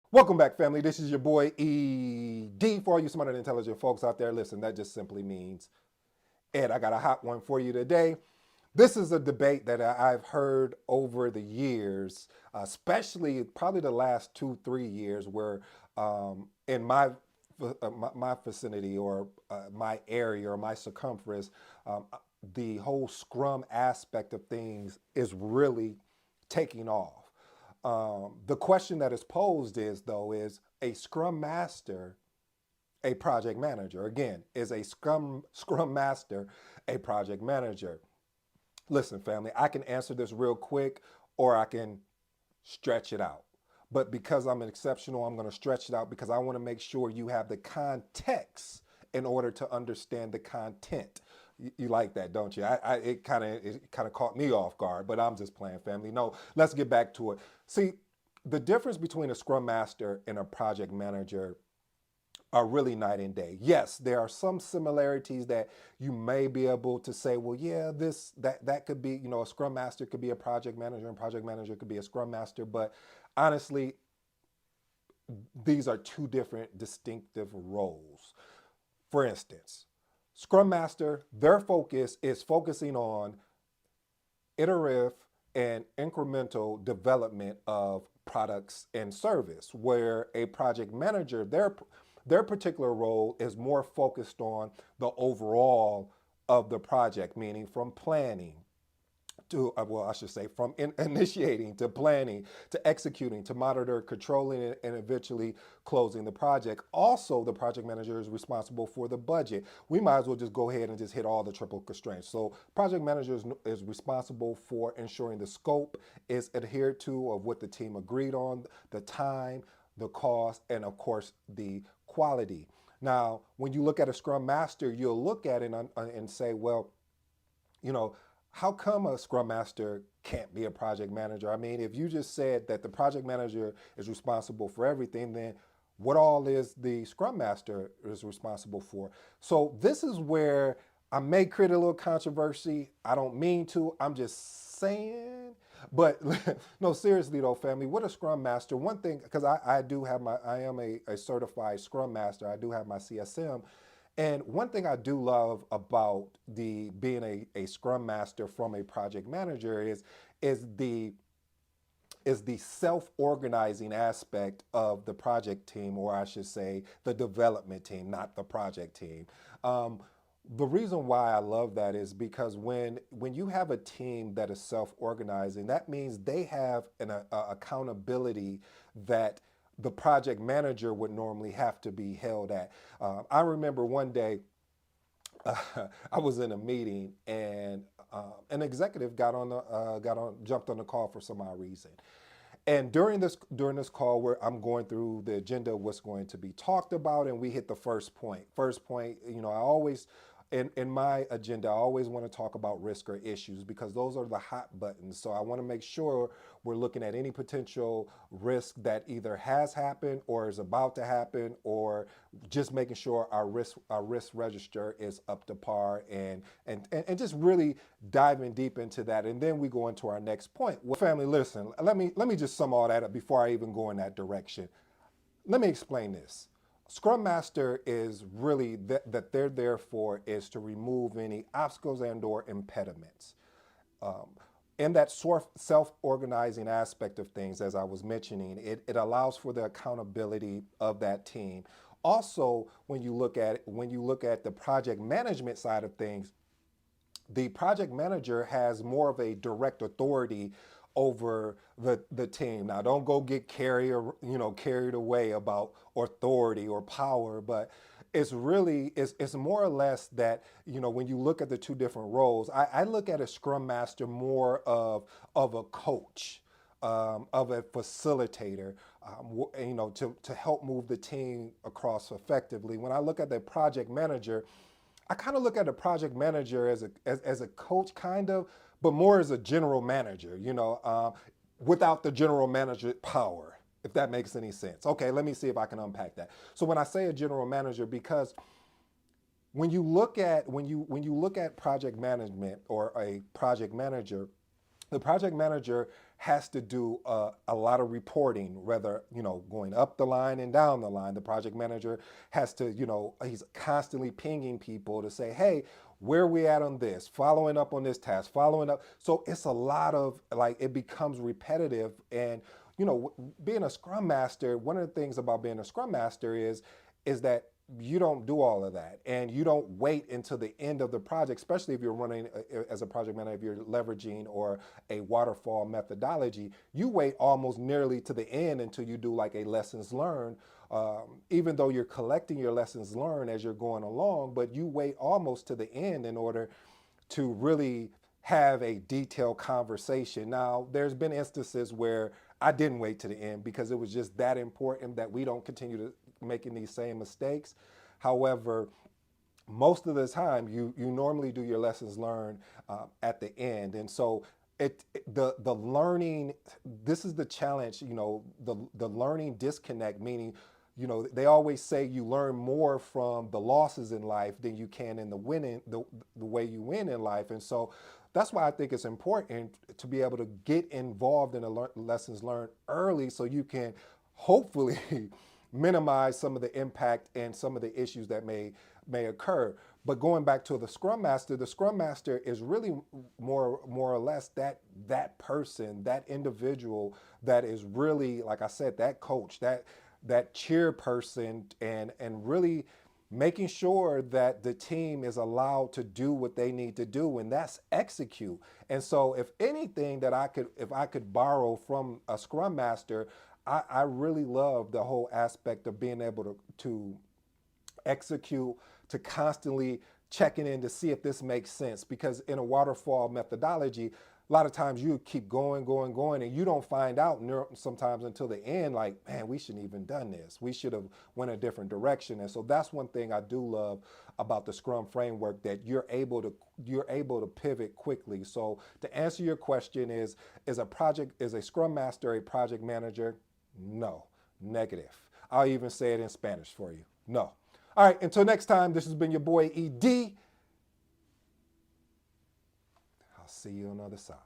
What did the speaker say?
Welcome back, family. This is your boy ED. For all you smart and intelligent folks out there, listen, that just simply means Ed. I got a hot one for you today. This is a debate that I've heard over the years, especially probably the last 2, 3 years, where in my vicinity or my area or my circumference, the whole Scrum aspect of things is really taking off. The question that is posed is, though, is a Scrum Master a project manager? Again, is a Scrum Master a project manager? Listen, family, I can answer this real quick or I can stretch it out. But because I'm an exceptional, I'm going to stretch it out because I want to make sure you have the context in order to understand the content. You like that, don't you? It kind of caught me off guard, but I'm just playing, family. No, let's get back to it. See, the difference between a Scrum Master and a project manager are really night and day. Yes, there are some similarities that you may be able to say, well, yeah, that could be, a Scrum Master could be a project manager and project manager could be a Scrum Master, but honestly, these are two different distinctive roles. For instance, Scrum Master, their focus is focusing on iterative and incremental development of products and service, where a project manager, their particular role is more focused on the overall of the project, meaning from planning to, well, I should say, from initiating to planning to executing to monitor, controlling it, and eventually closing the project. Also, the project manager is responsible for the budget. We might as well just go ahead and just hit all the triple constraints. So, project manager is responsible for ensuring the scope is adhered to of what the team agreed on, the time, the cost, and of course, the quality. Now, when you look at a Scrum Master, you'll look at it and say, well, you know, how come a Scrum Master can't be a project manager? I mean, if you just said that the project manager is responsible for everything, then what all is the Scrum Master is responsible for? So this is where I may create a little controversy. I don't mean to. I'm just saying. But no, seriously though, family, what a Scrum Master. One thing, because I am a certified Scrum Master. I do have my CSM. And one thing I do love about the being a Scrum Master from a project manager is the is the self-organizing aspect of the project team, or I should say the development team, not the project team. Um, the reason why I love that is because when you have a team that is self-organizing, that means they have an accountability that the project manager would normally have to be held at. I remember one day I was in a meeting and an executive jumped on the call for some odd reason. And during this call, where I'm going through the agenda of what's going to be talked about, and we hit the first point. First point, I always in my agenda, I always want to talk about risk or issues because those are the hot buttons. So I want to make sure we're looking at any potential risk that either has happened or is about to happen, or just making sure our risk register is up to par, and just really diving deep into that. And then we go into our next point. Well, family, listen, let me just sum all that up before I even go in that direction. Let me explain this. Scrum Master is really that they're there for is to remove any obstacles and or impediments. Um, in that self-organizing aspect of things, as I was mentioning, it allows for the accountability of that team. Also, when you look at the project management side of things, the project manager has more of a direct authority over the team. Now, don't go get carried away about authority or power, but it's more or less that when you look at the two different roles, I look at a Scrum Master more of a coach. Of a facilitator, to help move the team across effectively. When I look at the project manager, I kind of look at a project manager as a coach, kind of, but more as a general manager, without the general manager power, if that makes any sense. Okay, let me see if I can unpack that. So when I say a general manager, because when you look at project management or a project manager, the project manager has to do a lot of reporting, whether, going up the line and down the line. The project manager has to, he's constantly pinging people to say, hey, where are we at on this, following up on this task, following up. So it's a lot of, like, it becomes repetitive. And, being a Scrum Master, one of the things about being a Scrum Master is that you don't do all of that, and you don't wait until the end of the project, especially if you're running as a project manager, if you're leveraging or a waterfall methodology. You wait almost nearly to the end until you do like a lessons learned, even though you're collecting your lessons learned as you're going along, but you wait almost to the end in order to really have a detailed conversation. Now, there's been instances where I didn't wait to the end because it was just that important that we don't continue to making these same mistakes. However, most of the time, you normally do your lessons learned at the end, and so the learning. This is the challenge. The learning disconnect, meaning, they always say you learn more from the losses in life than you can in the winning, the way you win in life. And so that's why I think it's important to be able to get involved in the lessons learned early, so you can hopefully minimize some of the impact and some of the issues that may occur. But going back to the Scrum Master is really more or less that person, that individual that is really, like I said, that coach, that cheer person, and really making sure that the team is allowed to do what they need to do, and that's execute. And so if anything that if I could borrow from a Scrum Master, I really love the whole aspect of being able to execute, to constantly checking in to see if this makes sense. Because in a waterfall methodology, a lot of times you keep going, and you don't find out sometimes until the end, like, man, we shouldn't even done this. We should have went a different direction. And so that's one thing I do love about the Scrum framework, that you're able to pivot quickly. So to answer your question, is a Scrum Master a project manager? No, negative. I'll even say it in Spanish for you. No. All right, until next time, this has been your boy ED. I'll see you on the other side.